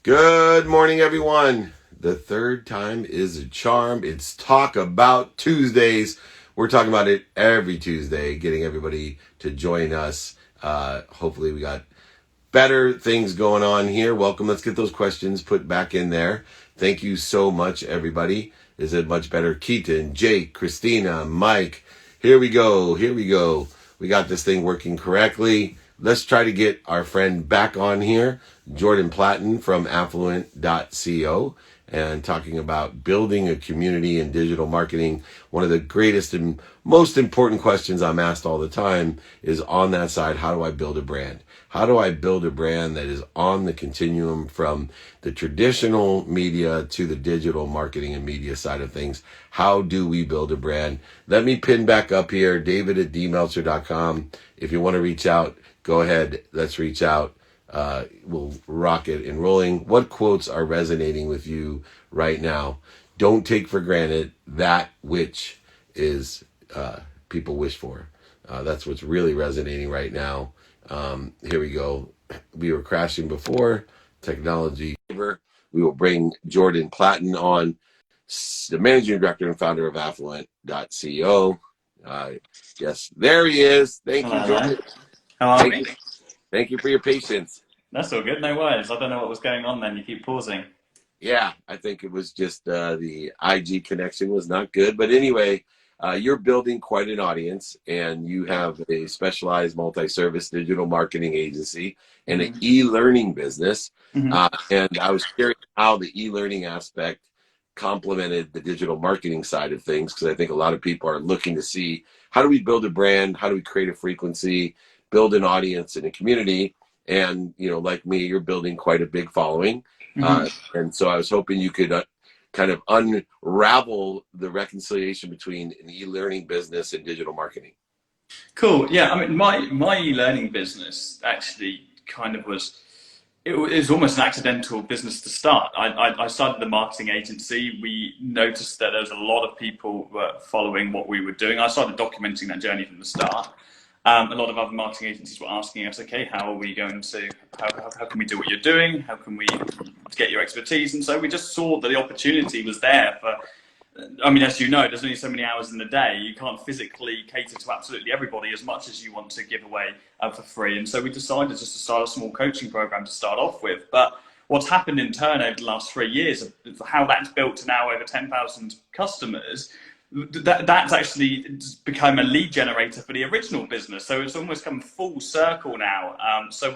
Good morning, everyone. The third time is a charm. It's Talk About Tuesdays. We're talking about it every Tuesday, getting everybody to join us. Hopefully, we got better things going on here. Welcome. Let's get those questions put back in there. Thank you so much, everybody. Is it much better? Keaton, Jake, Christina, Mike. Here we go. Here we go. We got this thing working correctly. Let's try to get our friend back on here, Jordan Platten from affluent.co, and talking about building a community in digital marketing. One of the greatest and most important questions I'm asked all the time is on that side, how do I build a brand? How do I build a brand that is on the continuum from the traditional media to the digital marketing and media side of things? How do we build a brand? Let me pin back up here, david@dmeltzer.com. If you want to reach out, go ahead. Let's reach out. We'll rock it and rolling. What quotes are resonating with you right now? Don't take for granted that which is people wish for. That's what's really resonating right now. Here we go. We were crashing before. Technology. We will bring Jordan Platten on, the managing director and founder of affluent.co. Yes, there he is. Thank you, Jordan. How are we? Thank you for your patience. That's all good, no worries. I don't know what was going on then, you keep pausing. Yeah, I think it was just the IG connection was not good. But anyway, you're building quite an audience, and you have a specialized multi-service digital marketing agency and an e-learning business. And I was curious how the e-learning aspect complemented the digital marketing side of things, because I think a lot of people are looking to see, how do we build a brand? How do we create a frequency, build an audience and a community? And, you know, like me, you're building quite a big following. And so I was hoping you could kind of unravel the reconciliation between an e-learning business and digital marketing. Cool, yeah, I mean, my e-learning business actually kind of it was almost an accidental business to start. I started the marketing agency. We noticed that there was a lot of people were following what we were doing. I started documenting that journey from the start. A lot of other marketing agencies were asking us, okay, how are we going to, how can we do what you're doing? How can we get your expertise? And so we just saw that the opportunity was there for, I mean, as you know, there's only so many hours in the day. You can't physically cater to absolutely everybody as much as you want to give away for free. And so we decided just to start a small coaching program to start off with. But what's happened in turn over the last 3 years, how that's built to now over 10,000 customers, that's actually become a lead generator for the original business. So it's almost come full circle now. So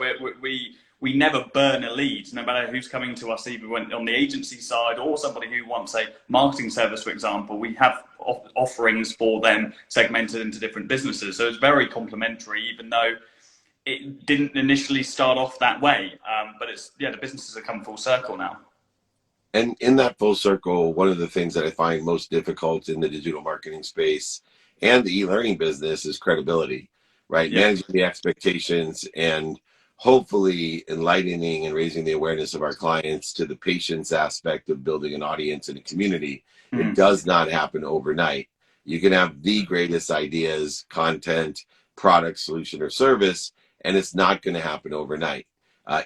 we never burn a lead, no matter who's coming to us, either on the agency side or somebody who wants a marketing service, for example. We have offerings for them segmented into different businesses. So it's very complementary, even though it didn't initially start off that way. But the businesses have come full circle now. And in that full circle, one of the things that I find most difficult in the digital marketing space and the e-learning business is credibility, right? Yeah. Managing the expectations and hopefully enlightening and raising the awareness of our clients to the patience aspect of building an audience and a community. It does not happen overnight. You can have the greatest ideas, content, product, solution, or service, and it's not going to happen overnight.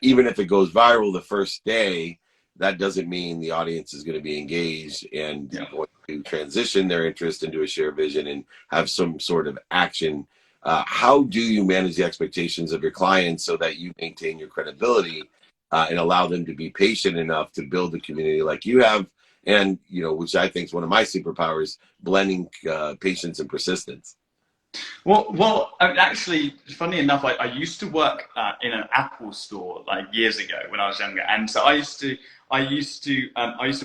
Even if it goes viral the first day, that doesn't mean the audience is going to be engaged and going to transition their interest into a shared vision and have some sort of action. How do you manage the expectations of your clients so that you maintain your credibility and allow them to be patient enough to build a community like you have? And, you know, which I think is one of my superpowers, blending patience and persistence. Well, actually, funny enough, I used to work in an Apple store like years ago when I was younger, and so I used to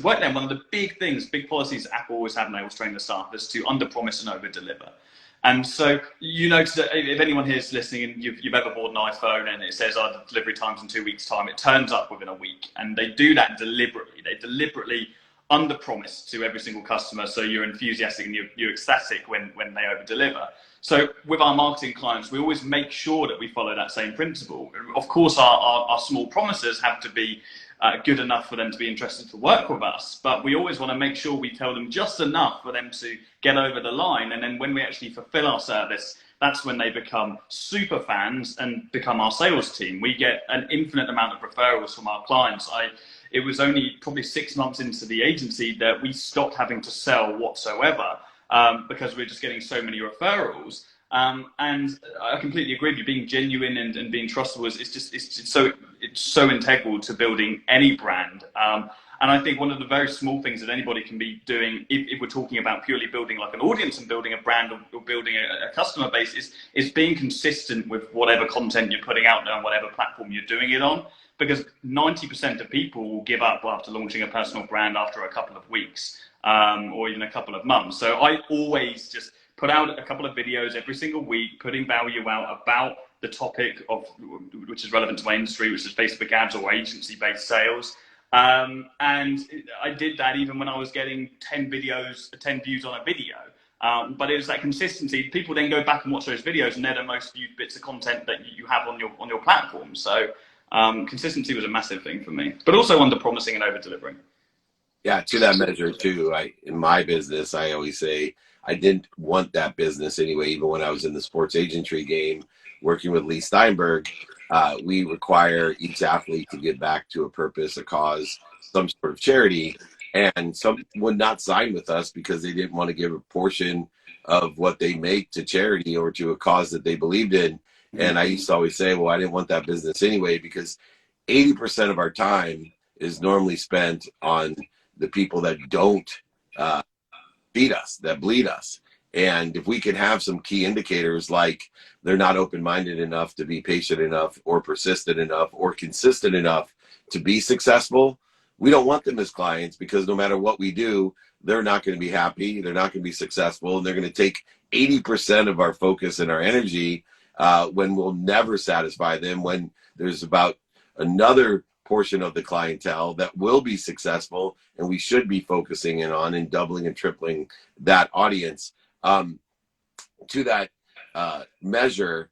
work there. And one of the big policies Apple always had, and I always train the staff, is to under-promise and over-deliver. And so, you know, if anyone here is listening and you've ever bought an iPhone and it says, the delivery time's in 2 weeks' time, it turns up within a week. And they do that deliberately. They deliberately under-promise to every single customer, so you're enthusiastic and you're ecstatic when they over-deliver. So with our marketing clients, we always make sure that we follow that same principle. Of course, our small promises have to be good enough for them to be interested to work with us, but we always want to make sure we tell them just enough for them to get over the line. And then when we actually fulfill our service, that's when they become super fans and become our sales team. We get an infinite amount of referrals from our clients. It was only probably 6 months into the agency that we stopped having to sell whatsoever, because we're just getting so many referrals. And I completely agree with you. Being genuine and being trustable it's so integral to building any brand. And I think one of the very small things that anybody can be doing, if we're talking about purely building like an audience and building a brand or building a customer base, is being consistent with whatever content you're putting out there on whatever platform you're doing it on. Because 90% of people will give up after launching a personal brand after a couple of weeks, or even a couple of months. So I always just put out a couple of videos every single week, putting value out about the topic of which is relevant to my industry, which is Facebook ads or agency-based sales. And I did that even when I was getting 10 views on a video. But it was that consistency. People then go back and watch those videos, and they're the most viewed bits of content that you have on your platform. So consistency was a massive thing for me, but also under promising and over delivering. Yeah, to that measure too. In my business, I always say I didn't want that business anyway. Even when I was in the sports agentry game, working with Lee Steinberg, we require each athlete to give back to a purpose, a cause, some sort of charity. And some would not sign with us because they didn't want to give a portion of what they make to charity or to a cause that they believed in. And I used to always say, well, I didn't want that business anyway, because 80% of our time is normally spent on the people that don't feed us, that bleed us. And if we can have some key indicators like they're not open-minded enough to be patient enough or persistent enough or consistent enough to be successful, we don't want them as clients, because no matter what we do, they're not going to be happy, they're not going to be successful, and they're going to take 80% of our focus and our energy when we'll never satisfy them, when there's about another portion of the clientele that will be successful and we should be focusing in on and doubling and tripling that audience. To that measure,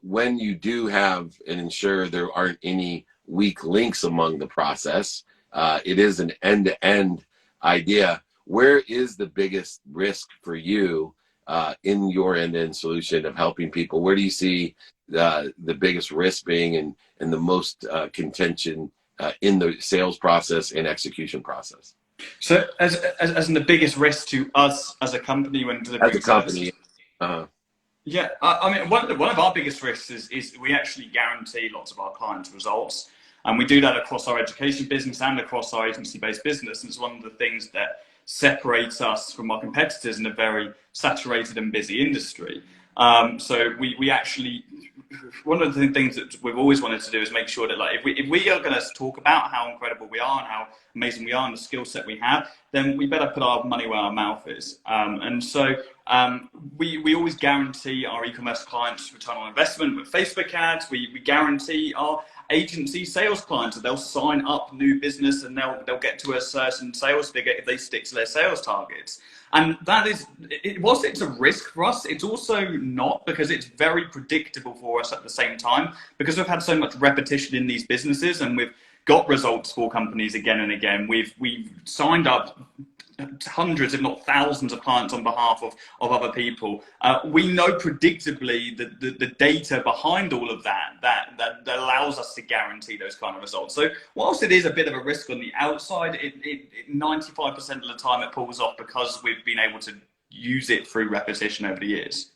when you do have and ensure there aren't any weak links among the process, it is an end-to-end idea. Where is the biggest risk for you in your end-to-end solution of helping people? Where do you see the biggest risk being and the most contention in the sales process and execution process? So as in the biggest risk to us as a company when delivering as a company, yeah, I mean, one of our biggest risks is we actually guarantee lots of our clients' results. And we do that across our education business and across our agency-based business. And it's one of the things that separates us from our competitors in a very saturated and busy industry. So we actually, one of the things that we've always wanted to do is make sure that, like, if we are going to talk about how incredible we are and how amazing we are and the skill set we have, then we better put our money where our mouth is. And so we always guarantee our e-commerce clients return on investment with Facebook ads. We guarantee our agency sales clients that they'll sign up new business and they'll get to a certain sales figure if they stick to their sales targets. And that is, whilst it's a risk for us, it's also not, because it's very predictable for us at the same time, because we've had so much repetition in these businesses and we've got results for companies again and again. We've signed up hundreds, if not thousands, of clients on behalf of other people. We know predictably the data behind all of that allows us to guarantee those kind of results. So whilst it is a bit of a risk on the outside, 95% of the time it pulls off because we've been able to use it through repetition over the years.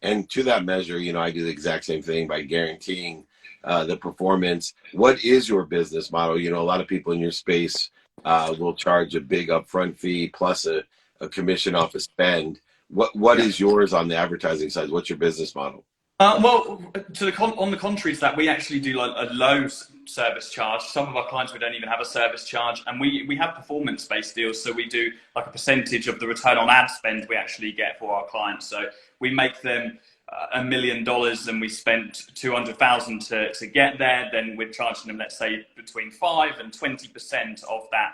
And to that measure, I do the exact same thing by guaranteeing the performance. What is your business model? A lot of people in your space will charge a big upfront fee plus a commission off a spend. What is yours on the advertising side? What's your business model? Well, on the contrary to that, we actually do like a low service charge. Some of our clients, we don't even have a service charge, and we have performance-based deals. So we do like a percentage of the return on ad spend we actually get for our clients. So we make them $1 million and we spent 200,000 to get there, then we're charging them, let's say, between 5 and 20% of that.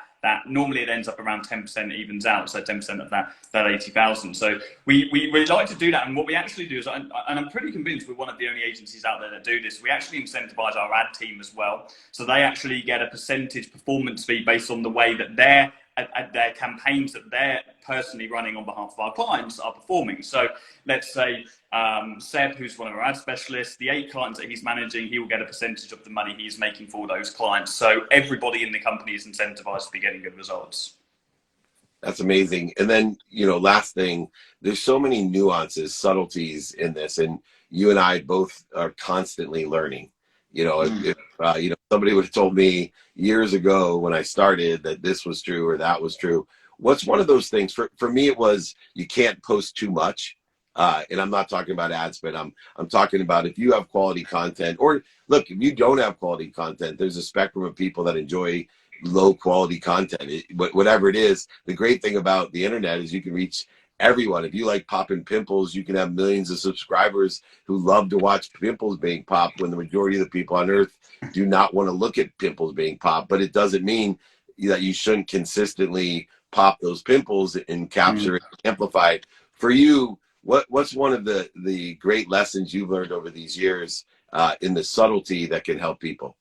Normally it ends up around 10%, evens out, so 10% of that 80,000. So we like to do that, and what we actually do is, and I'm pretty convinced we're one of the only agencies out there that do this, we actually incentivize our ad team as well. So they actually get a percentage performance fee based on the way that their at their campaigns that they're personally running on behalf of our clients are performing. So let's say Seb, who's one of our ad specialists, the 8 clients that he's managing, he will get a percentage of the money he's making for those clients. So everybody in the company is incentivized to be getting good results. That's amazing. And then, last thing, there's so many nuances, subtleties in this, and you and I both are constantly learning. If somebody would have told me years ago when I started that this was true or that was true, what's one of those things? For me, it was you can't post too much. And I'm not talking about ads, but I'm talking about if you have quality content, or look, if you don't have quality content, there's a spectrum of people that enjoy low quality content. Whatever it is, the great thing about the internet is you can reach everyone. If you like popping pimples, you can have millions of subscribers who love to watch pimples being popped, when the majority of the people on earth do not want to look at pimples being popped. But it doesn't mean that you shouldn't consistently pop those pimples and capture it, amplify it. For you, what's one of the great lessons you've learned over these years in the subtlety that can help people?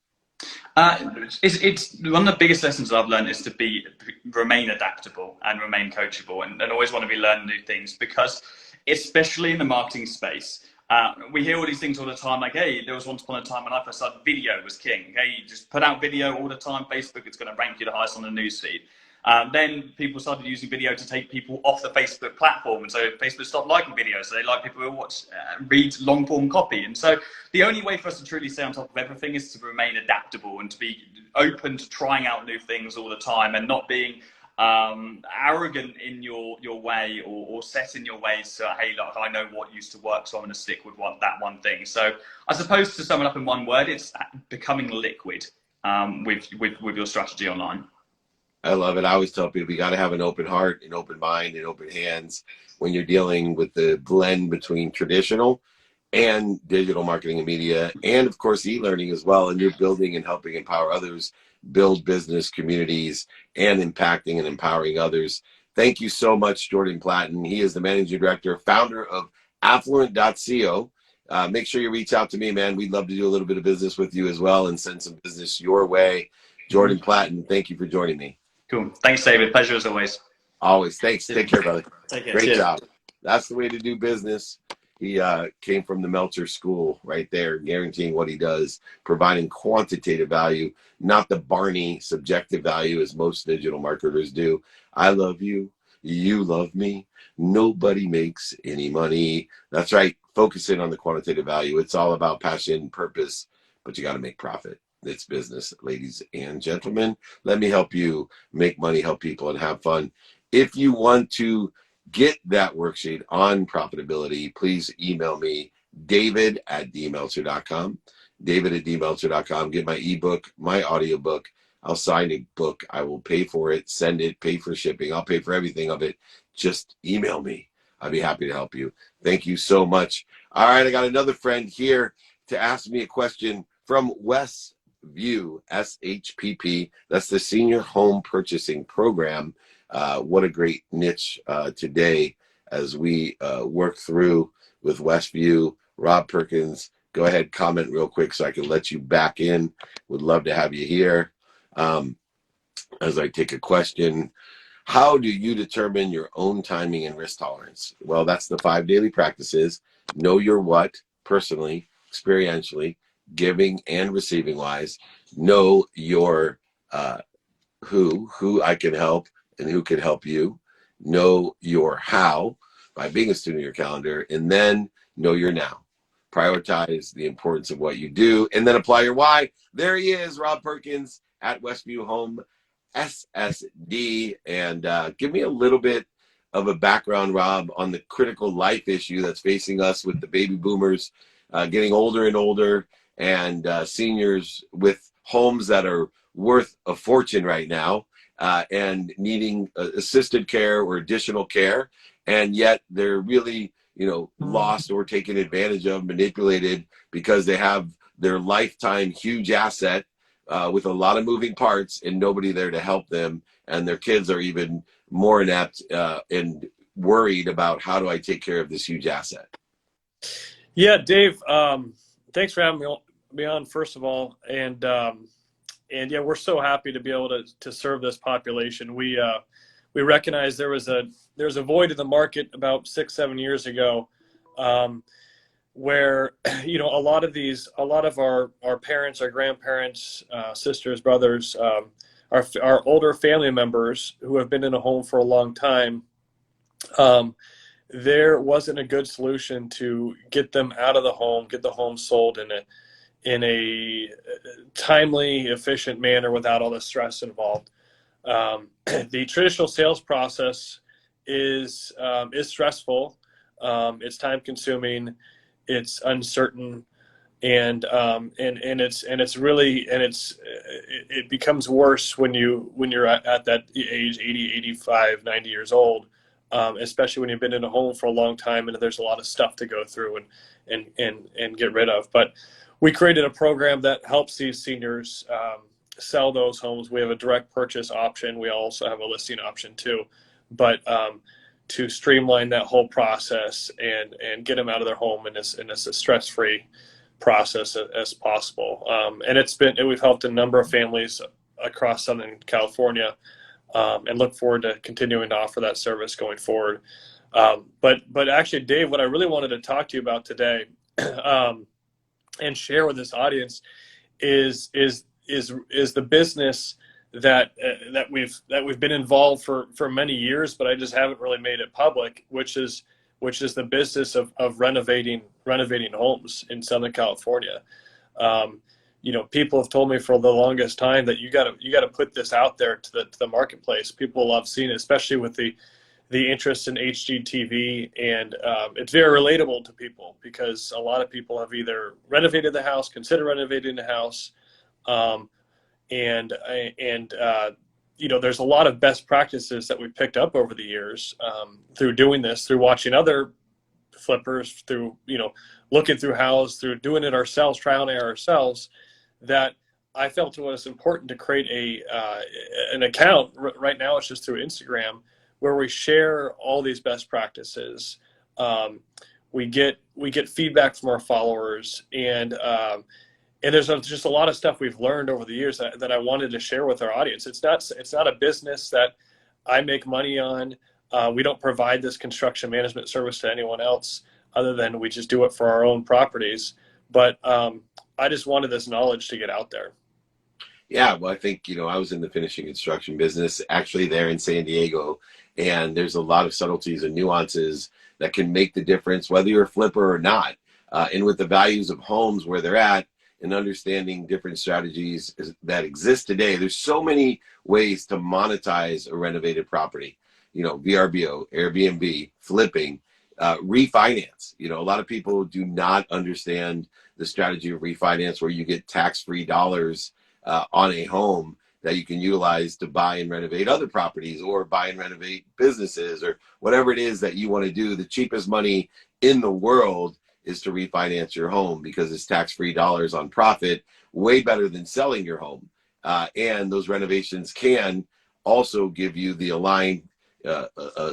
It's one of the biggest lessons I've learned is to remain adaptable and remain coachable, and always want to be learning new things, because especially in the marketing space, we hear all these things all the time, like, hey, there was once upon a time when I first started, video was king. Hey, you just put out video all the time, Facebook is going to rank you the highest on the newsfeed. Then people started using video to take people off the Facebook platform, and so Facebook stopped liking videos. So they like people who read long form copy. And so the only way for us to truly stay on top of everything is to remain adaptable and to be open to trying out new things all the time, and not being arrogant in your way, or set in your ways. So, hey, look, I know what used to work, so I'm going to stick with that one thing. So I suppose, to sum it up in one word, it's becoming liquid with your strategy online. I love it. I always tell people you got to have an open heart, an open mind, and open hands when you're dealing with the blend between traditional and digital marketing and media, and of course e-learning as well. And you're building and helping empower others, build business communities, and impacting and empowering others. Thank you so much, Jordan Platten. He is the managing director, founder of affluent.co. Make sure you reach out to me, man. We'd love to do a little bit of business with you as well, and send some business your way. Jordan Platten, thank you for joining me. Cool. Thanks, David. Pleasure as always. Always. Thanks. Take care, brother. Take care. Great Cheers. job. That's the way to do business. He came from the Meltzer school right there, guaranteeing what he does, providing quantitative value, not the Barney subjective value as most digital marketers do. I love you. You love me. Nobody makes any money. That's right. Focusing on the quantitative value. It's all about passion and purpose, but you got to make profit. It's business, ladies and gentlemen. Let me help you make money, help people, and have fun. If you want to get that worksheet on profitability, please email me, david@dmeltzer.com. david@dmeltzer.com. Get my ebook, my audiobook. I'll sign a book. I will pay for it, send it, pay for shipping. I'll pay for everything of it. Just email me. I'd be happy to help you. Thank you so much. All right, I got another friend here to ask me a question from Westview, SHPP. That's the Senior Home Purchasing Program. What a great niche today as we work through with Westview. Rob Perkins, go ahead, comment real quick so I can let you back in. Would love to have you here. As I take a question, how do you determine your own timing and risk tolerance? Well, that's the 5 daily practices. Know your what, personally, experientially, giving and receiving wise. Know your who I can help and who can help you. Know your how by being a student of your calendar, and then know your now. Prioritize the importance of what you do, and then apply your why. There he is, Rob Perkins at Westview Home SSD. And give me a little bit of a background, Rob, on the critical life issue that's facing us with the baby boomers getting older and older, and seniors with homes that are worth a fortune right now, and needing assisted care or additional care, and yet they're really, lost or taken advantage of, manipulated, because they have their lifetime huge asset with a lot of moving parts and nobody there to help them, and their kids are even more inept and worried about, how do I take care of this huge asset? Yeah, Dave, thanks for having me on, first of all. And yeah, we're so happy to be able to serve this population. We recognized there's a void in the market about 6-7 years ago, where a lot of our parents, our grandparents, sisters, brothers, our older family members who have been in a home for a long time, there wasn't a good solution to get them out of the home, get the home sold in a timely, efficient manner without all the stress involved. The traditional sales process is stressful. It's time consuming. It's uncertain, and it becomes worse when you're at that age, 80, 85, 90 years old, especially when you've been in a home for a long time and there's a lot of stuff to go through and get rid of. But we created a program that helps these seniors sell those homes. We have a direct purchase option. We also have a listing option too, but to streamline that whole process and get them out of their home in as stress-free process as possible. And we've helped a number of families across Southern California, and look forward to continuing to offer that service going forward. But actually, Dave, what I really wanted to talk to you about today, and share with this audience is the business that we've been involved for many years, but I just haven't really made it public, which is the business of renovating homes in Southern California. People have told me for the longest time that you got to put this out there to the marketplace. People love seeing it, especially with the interest in HGTV, and it's very relatable to people because a lot of people have either renovated the house, consider renovating the house, there's a lot of best practices that we've picked up over the years through doing this, through watching other flippers, through looking through houses, through doing it ourselves, trial and error ourselves, that I felt it was important to create an account. Right now it's just through Instagram, where we share all these best practices. We get feedback from our followers, and there's just a lot of stuff we've learned over the years that I wanted to share with our audience. It's not a business that I make money on. We don't provide this construction management service to anyone else other than we just do it for our own properties. But I just wanted this knowledge to get out there. Yeah, well, I think, I was in the finishing construction business actually there in San Diego, and there's a lot of subtleties and nuances that can make the difference, whether you're a flipper or not. And with the values of homes where they're at, and understanding different strategies that exist today, there's so many ways to monetize a renovated property. VRBO, Airbnb, flipping, refinance. A lot of people do not understand the strategy of refinance, where you get tax-free dollars on a home that you can utilize to buy and renovate other properties, or buy and renovate businesses, or whatever it is that you want to do. The cheapest money in the world is to refinance your home, because it's tax-free dollars on profit, way better than selling your home. And those renovations can also give you the aligned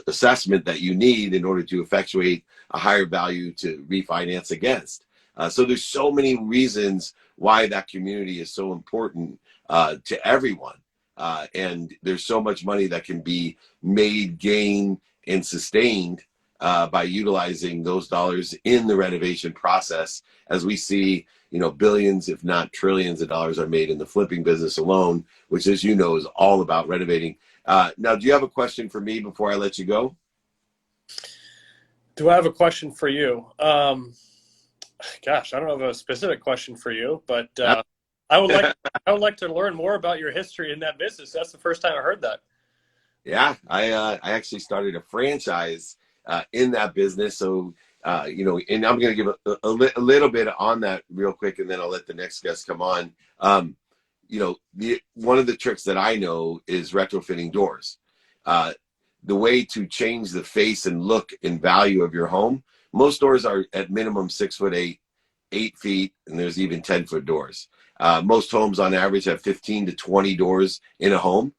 assessment that you need in order to effectuate a higher value to refinance against. So there's so many reasons why that community is so important to everyone. And there's so much money that can be made, gained, and sustained by utilizing those dollars in the renovation process. As we see, billions, if not trillions of dollars are made in the flipping business alone, which, as you know, is all about renovating. Now, do you have a question for me before I let you go? Do I have a question for you? Gosh, I don't have a specific question for you, but I would like to learn more about your history in that business. That's the first time I heard that. Yeah, I actually started a franchise in that business. So, and I'm going to give a little bit on that real quick, and then I'll let the next guest come on. One of the tricks that I know is retrofitting doors. The way to change the face and look and value of your home. Most doors are at minimum 6'8", 8 feet, and there's even 10-foot doors. Most homes on average have 15 to 20 doors in a home.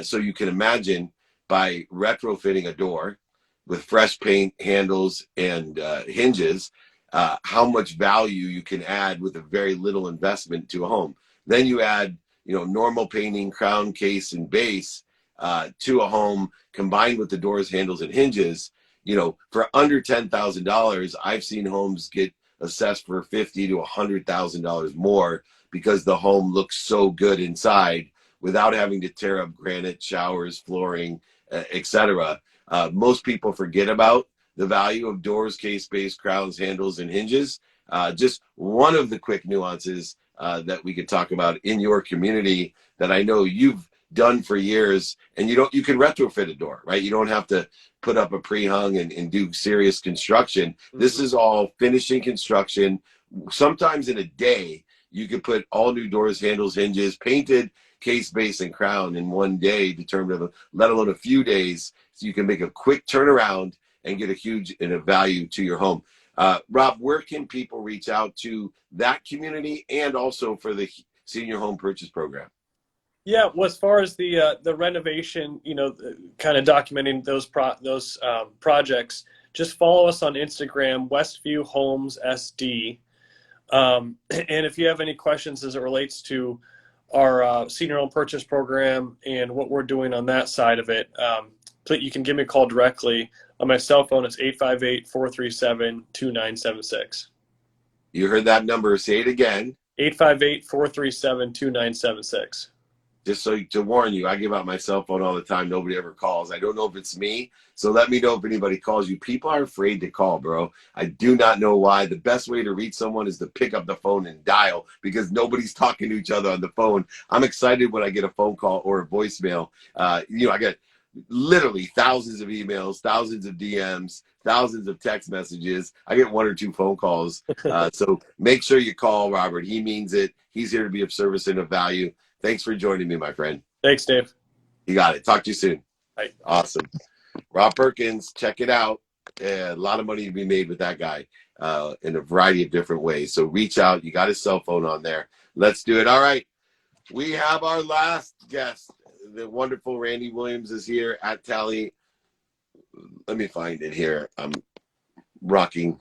So you can imagine, by retrofitting a door with fresh paint, handles, and hinges, how much value you can add with a very little investment to a home. Then you add, normal painting, crown, case, and base to a home combined with the doors, handles, and hinges, for under $10,000, I've seen homes get assessed for $50,000 to $100,000 more because the home looks so good inside without having to tear up granite, showers, flooring, etc. Most people forget about the value of doors, case base, crowns, handles, and hinges. Just one of the quick nuances that we could talk about in your community that I know you've done for years, and you can retrofit a door, right? You don't have to put up a pre-hung and do serious construction. This is all finishing construction. Sometimes in a day, you could put all new doors, handles, hinges, painted, case, base, and crown in one day, let alone a few days, so you can make a quick turnaround and get a huge value to your home. Rob, where can people reach out to that community and also for the senior home purchase program? Yeah, well, as far as the renovation, kind of documenting those projects, just follow us on Instagram, Westview Homes SD. And if you have any questions as it relates to our senior home purchase program and what we're doing on that side of it, please, you can give me a call directly. On my cell phone, it's 858-437-2976. You heard that number. Say it again. 858-437-2976. Just to warn you, I give out my cell phone all the time. Nobody ever calls. I don't know if it's me, so let me know if anybody calls you. People are afraid to call, bro. I do not know why. The best way to reach someone is to pick up the phone and dial, because nobody's talking to each other on the phone. I'm excited when I get a phone call or a voicemail. I get literally thousands of emails, thousands of DMs, thousands of text messages. I get 1 or 2 phone calls. So make sure you call Robert. He means it. He's here to be of service and of value. Thanks for joining me, my friend. Thanks, Dave. You got it. Talk to you soon. Bye. Awesome. Rob Perkins, check it out. A lot of money to be made with that guy in a variety of different ways. So reach out. You got his cell phone on there. Let's do it. All right. We have our last guest. The wonderful Randy Williams is here at Tally. Let me find it here. I'm rocking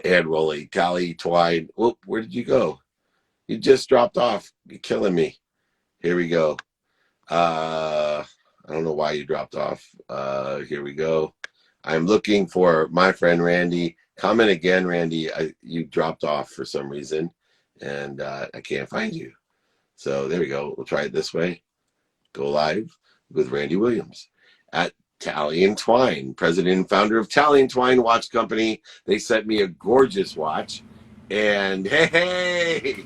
and rolling. Tally Twine. Whoop, where did you go? You just dropped off. You're killing me. Here we go. I don't know why you dropped off. Here we go. I'm looking for my friend Randy. Comment again, Randy. You dropped off for some reason, and I can't find you. So there we go. We'll try it this way. Go live with Randy Williams at Tally and Twine, president and founder of Tally and Twine Watch Company. They sent me a gorgeous watch, and hey.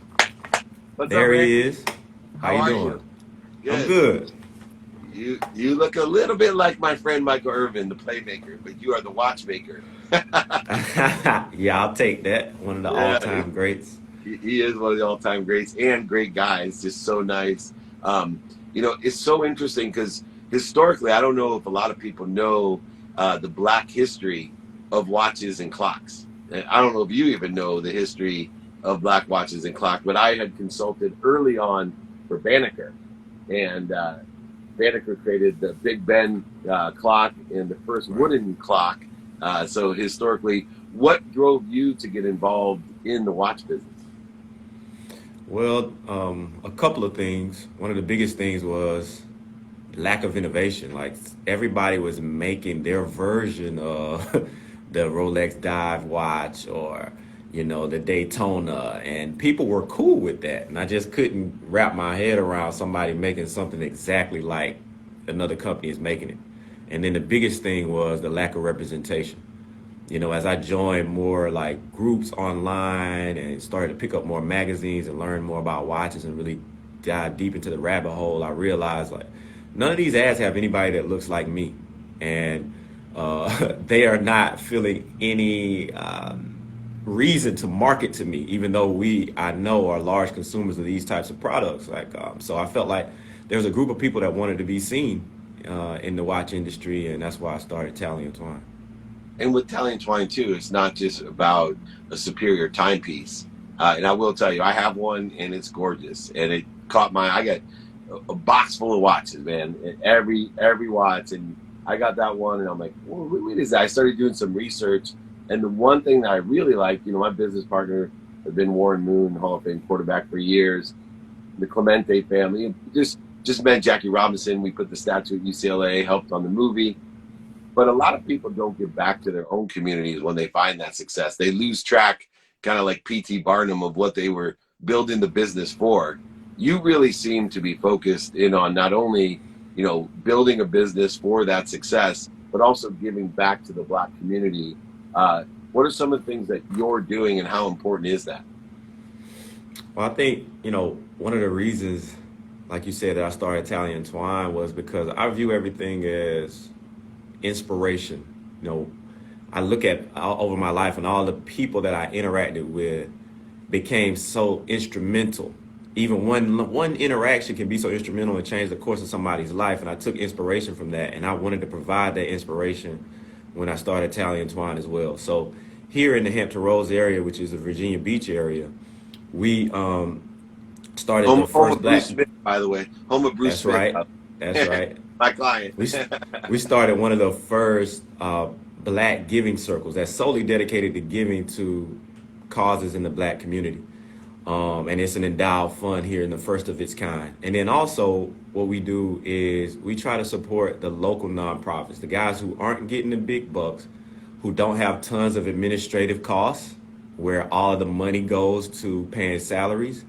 What's there up, he is. How you doing? You? I'm good. You look a little bit like my friend Michael Irvin, the playmaker, but you are the watchmaker. Yeah, I'll take that. One of the all-time greats. He is one of the all-time greats and great guys. Just so nice. It's so interesting because historically, I don't know if a lot of people know the Black history of watches and clocks. I don't know if you even know the history of Black watches and clocks, but I had consulted early on for Banneker, and Banneker created the Big Ben clock and the first wooden clock. So historically, what drove you to get involved in the watch business? Well, a couple of things. One of the biggest things was lack of innovation. Like, everybody was making their version of the Rolex dive watch or the Daytona, and people were cool with that. And I just couldn't wrap my head around somebody making something exactly like another company is making it. And then the biggest thing was the lack of representation. As I joined more like groups online and started to pick up more magazines and learn more about watches and really dive deep into the rabbit hole, I realized like none of these ads have anybody that looks like me. And they are not feeling any reason to market to me, even though I know are large consumers of these types of products. So I felt like there was a group of people that wanted to be seen in the watch industry, and that's why I started Tally and Twine. And with Tally and Twine too, it's not just about a superior timepiece. And I will tell you, I have one, and it's gorgeous, and it caught my. I got a box full of watches, man. Every watch, and I got that one, and I'm like, well, what is that? I started doing some research. And the one thing that I really like, my business partner has been Warren Moon, Hall of Fame quarterback for years. the Clemente family. Just met Jackie Robinson. We put the statue at UCLA, helped on the movie. But a lot of people don't give back to their own communities when they find that success. They lose track, kind of like P.T. Barnum, of what they were building the business for. You really seem to be focused in on not only, building a business for that success, but also giving back to the Black community. What are some of the things that you're doing, and how important is that? Well, I think, one of the reasons, like you said, that I started Italian Twine was because I view everything as inspiration. I look at over my life, and all the people that I interacted with became so instrumental. Even one interaction can be so instrumental and change the course of somebody's life. And I took inspiration from that, and I wanted to provide that inspiration when I started Italian Twine as well. So here in the Hampton Roads area, which is the Virginia Beach area, we started the first Black. Bruce Smith, by the way, home of Bruce That's Smith. Right. That's right. My client. We started one of the first Black giving circles that's solely dedicated to giving to causes in the Black community. And it's an endowed fund here, in the first of its kind. And then also what we do is we try to support the local nonprofits, the guys who aren't getting the big bucks, who don't have tons of administrative costs, where all of the money goes to paying salaries,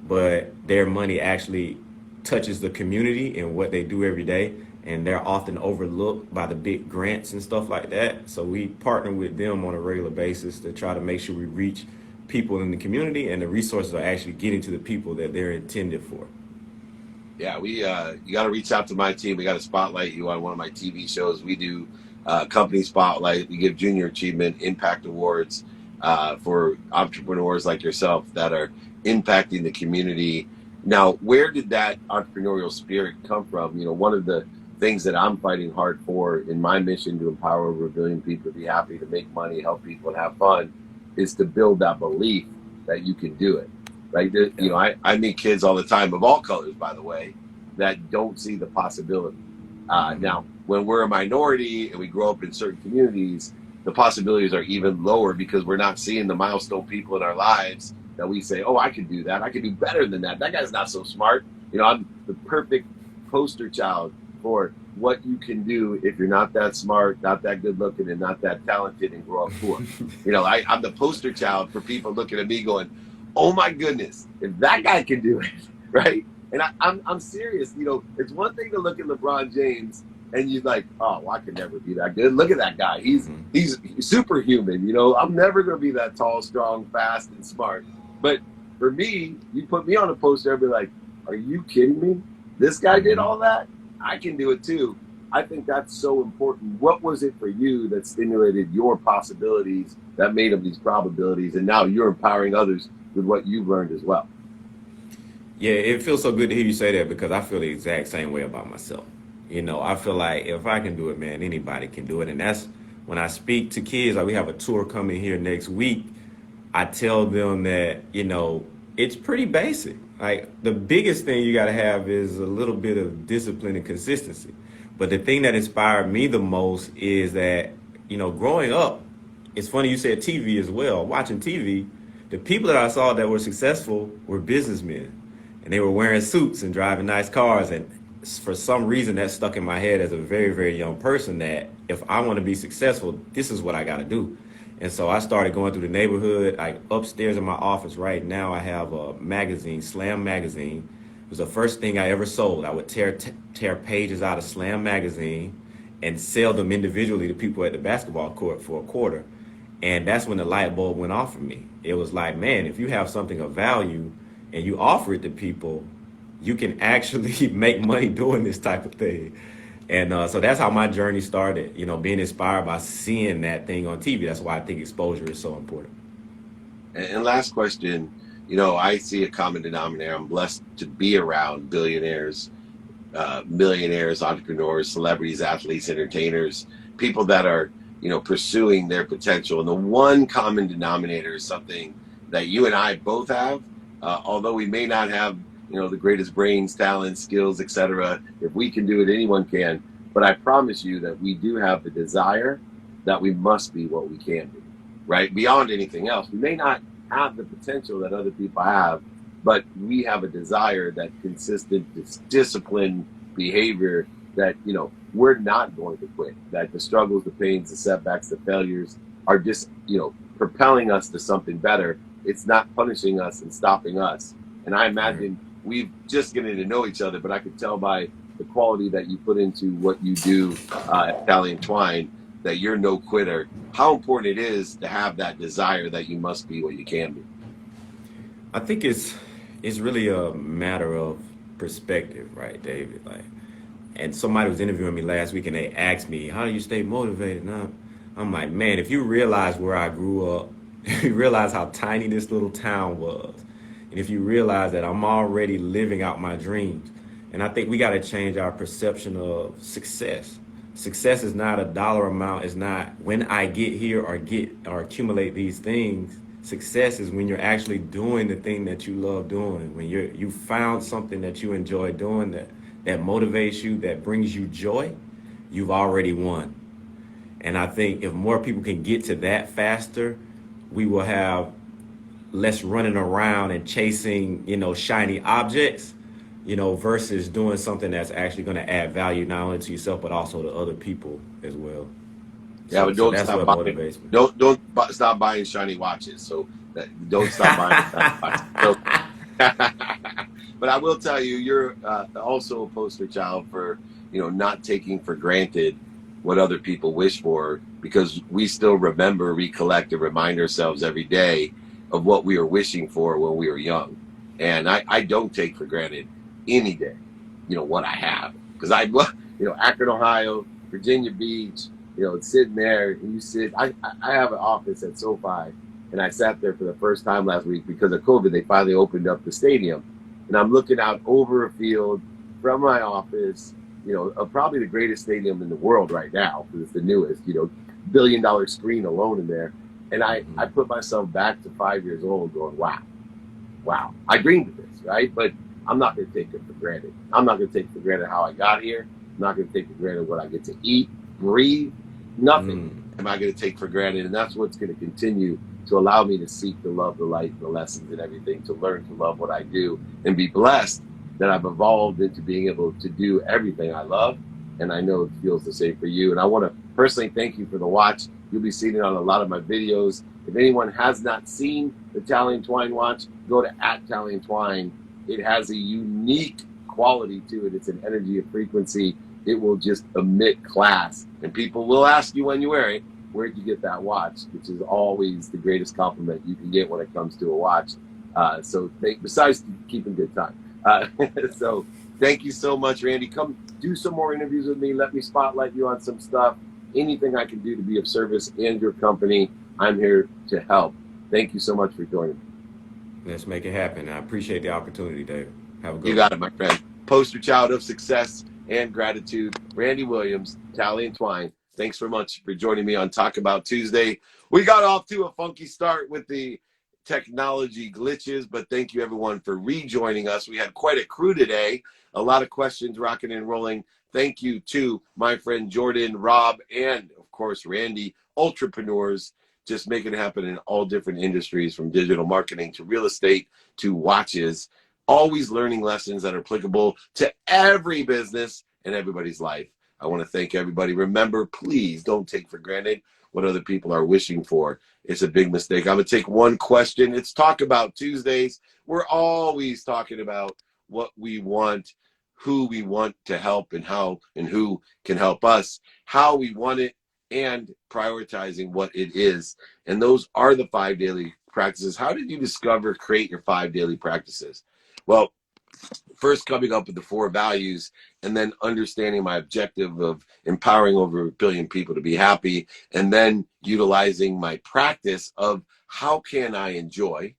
but their money actually touches the community and what they do every day. And they're often overlooked by the big grants and stuff like that. So we partner with them on a regular basis to try to make sure we reach people in the community, and the resources are actually getting to the people that they're intended for. Yeah, you got to reach out to my team. We got to spotlight you on one of my TV shows. We do company spotlight. We give junior achievement impact awards for entrepreneurs like yourself that are impacting the community. Now, where did that entrepreneurial spirit come from? One of the things that I'm fighting hard for in my mission to empower over 1 billion people to be happy, to make money, help people, and have fun, is to build that belief that you can do it, right? I meet kids all the time, of all colors, by the way, that don't see the possibility. Now, when we're a minority and we grow up in certain communities, the possibilities are even lower because we're not seeing the milestone people in our lives that we say, oh, I can do that. I can do better than that. That guy's not so smart. I'm the perfect poster child for what you can do if you're not that smart, not that good looking, and not that talented, and grow up poor. I'm the poster child for people looking at me going, oh my goodness, if that guy can do it, right? And I'm serious. It's one thing to look at LeBron James and you're like, oh, well, I could never be that good. Look at that guy. He's superhuman. I'm never going to be that tall, strong, fast, and smart. But for me, you put me on a poster, I'd be like, are you kidding me? This guy did all that? I can do it too. I think that's so important. What was it for you that stimulated your possibilities, that made them these probabilities, and now you're empowering others with what you've learned as well? Yeah, it feels so good to hear you say that, because I feel the exact same way about myself. I feel like if I can do it, man, anybody can do it. And that's when I speak to kids, like we have a tour coming here next week, I tell them that, it's pretty basic. Like, the biggest thing you got to have is a little bit of discipline and consistency. But the thing that inspired me the most is that, growing up, it's funny you said TV as well. Watching TV, the people that I saw that were successful were businessmen. And they were wearing suits and driving nice cars. And for some reason, that stuck in my head as a very, very young person, that if I want to be successful, this is what I got to do. And so I started going through the neighborhood. Like, upstairs in my office right now, I have a magazine, Slam Magazine. It was the first thing I ever sold. I would tear pages out of Slam Magazine and sell them individually to people at the basketball court for a quarter. And that's when the light bulb went off for me. It was like, man, if you have something of value and you offer it to people, you can actually make money doing this type of thing. And so that's how my journey started, being inspired by seeing that thing on TV. That's why I think exposure is so important. And last question, I see a common denominator. I'm blessed to be around billionaires, millionaires, entrepreneurs, celebrities, athletes, entertainers, people that are, pursuing their potential. And the one common denominator is something that you and I both have, although we may not have the greatest brains, talents, skills, etc. If we can do it, anyone can. But I promise you that we do have the desire that we must be what we can be, right? Beyond anything else. We may not have the potential that other people have, but we have a desire that consistent discipline behavior that, you know, we're not going to quit, that the struggles, the pains, the setbacks, the failures are just, you know, propelling us to something better. It's not punishing us and stopping us. And I imagine we've just getting to know each other, but I could tell by the quality that you put into what you do at Italian Twine that you're no quitter. How important it is to have that desire that you must be what you can be. I think it's really a matter of perspective, right, David? Like, and somebody was interviewing me last week, and they asked me, "How do you stay motivated?" And I'm like, man, if you realize where I grew up, if you realize how tiny this little town was, and if you realize that I'm already living out my dreams, and I think we got to change our perception of success. Success is not a dollar amount. It's not when I get here or accumulate these things. Success is when you're actually doing the thing that you love doing, when you found something that you enjoy doing that motivates you, that brings you joy, you've already won. And I think if more people can get to that faster, we will have less running around and chasing, you know, shiny objects, you know, versus doing something that's actually going to add value not only to yourself but also to other people as well. Yeah, but don't stop buying. Don't stop buying shiny watches. So don't stop buying shiny watches. So, but I will tell you, you're also a poster child for, you know, not taking for granted what other people wish for, because we still remember, recollect, and remind ourselves every day of what we were wishing for when we were young. And I don't take for granted any day, you know, what I have, because you know, Akron, Ohio, Virginia Beach. You know, sitting there, and you sit. I have an office at SoFi, and I sat there for the first time last week because of COVID. They finally opened up the stadium, and I'm looking out over a field from my office. You know, probably the greatest stadium in the world right now because it's the newest. You know, $1 billion screen alone in there, and I put myself back to 5 years old, going, wow, I dreamed of this, right? But I'm not going to take it for granted. I'm not going to take for granted how I got here. I'm not going to take for granted what I get to eat, breathe. Nothing am I going to take for granted, and that's what's going to continue to allow me to seek the love, the light, the lessons, and everything, to learn to love what I do and be blessed that I've evolved into being able to do everything I love, and I know it feels the same for you. And I want to personally thank you for the watch. You'll be seeing it on a lot of my videos. If anyone has not seen the Italian Twine watch, go to @Italian Twine. It has a unique quality to it. It's an energy, a frequency. It will just emit class, and people will ask you when you wear it, where'd you get that watch? Which is always the greatest compliment you can get when it comes to a watch. So besides keeping good time. So thank you so much, Randy. Come do some more interviews with me. Let me spotlight you on some stuff. Anything I can do to be of service and your company, I'm here to help. Thank you so much for joining me. Let's make it happen. I appreciate the opportunity, David. Have a good one. You got it, my friend. Poster child of success and gratitude, Randy Williams, Italian Twine. Thanks so much for joining me on Talk About Tuesday. We got off to a funky start with the technology glitches, but thank you everyone for rejoining us. We had quite a crew today, a lot of questions rocking and rolling. Thank you to my friend Jordan, Rob, and of course Randy, entrepreneurs, just making it happen in all different industries, from digital marketing to real estate to watches. Always learning lessons that are applicable to every business and everybody's life. I want to thank everybody. Remember, please don't take for granted what other people are wishing for. It's a big mistake. I'm going to take one question. It's Talk About Tuesdays. We're always talking about what we want, who we want to help, and how and who can help us, how we want it, and prioritizing what it is. And those are the 5 daily practices. How did you discover, create your 5 daily practices? Well, first coming up with the 4 values, and then understanding my objective of empowering over 1 billion people to be happy, and then utilizing my practice of how can I enjoy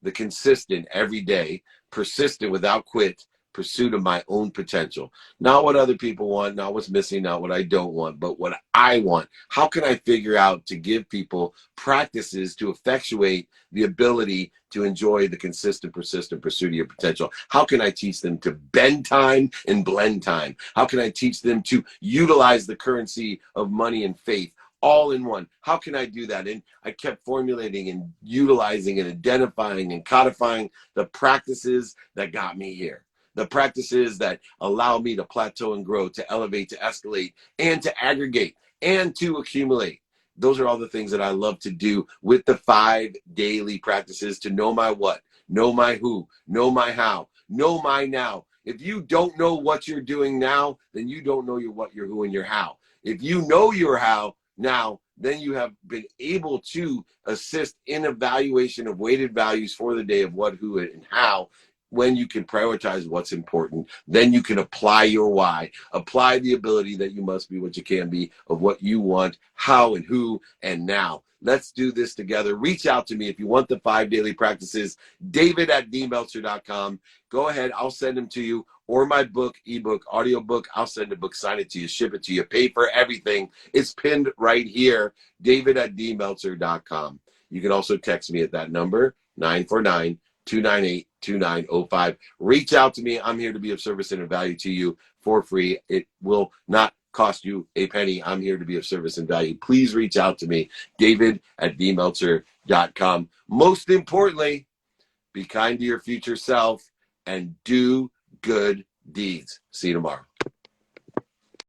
the consistent, everyday, persistent, without quit pursuit of my own potential. Not what other people want, not what's missing, not what I don't want, but what I want. How can I figure out to give people practices to effectuate the ability to enjoy the consistent, persistent pursuit of your potential? How can I teach them to bend time and blend time? How can I teach them to utilize the currency of money and faith? all in one. How can I do that? And I kept formulating and utilizing and identifying and codifying the practices that got me here. The practices that allow me to plateau and grow, to elevate, to escalate, and to aggregate, and to accumulate. Those are all the things that I love to do with the 5 daily practices to know my what, know my who, know my how, know my now. If you don't know what you're doing now, then you don't know your what, your who, and your how. If you know your how now, then you have been able to assist in evaluation of weighted values for the day of what, who, and how. When you can prioritize what's important, then you can apply your why, apply the ability that you must be what you can be of what you want, how and who, and now. Let's do this together. Reach out to me if you want the 5 daily practices, david@dmeltzer.com. Go ahead, I'll send them to you, or my book, ebook, audiobook. I'll send a book, sign it to you, ship it to you, pay for everything. It's pinned right here, david@dmeltzer.com. You can also text me at that number, 949-298-2905. Reach out to me. I'm here to be of service and of value to you for free. It will not cost you a penny. I'm here to be of service and value. Please reach out to me, david@dmeltzer.com. Most importantly, be kind to your future self and do good deeds. See you tomorrow.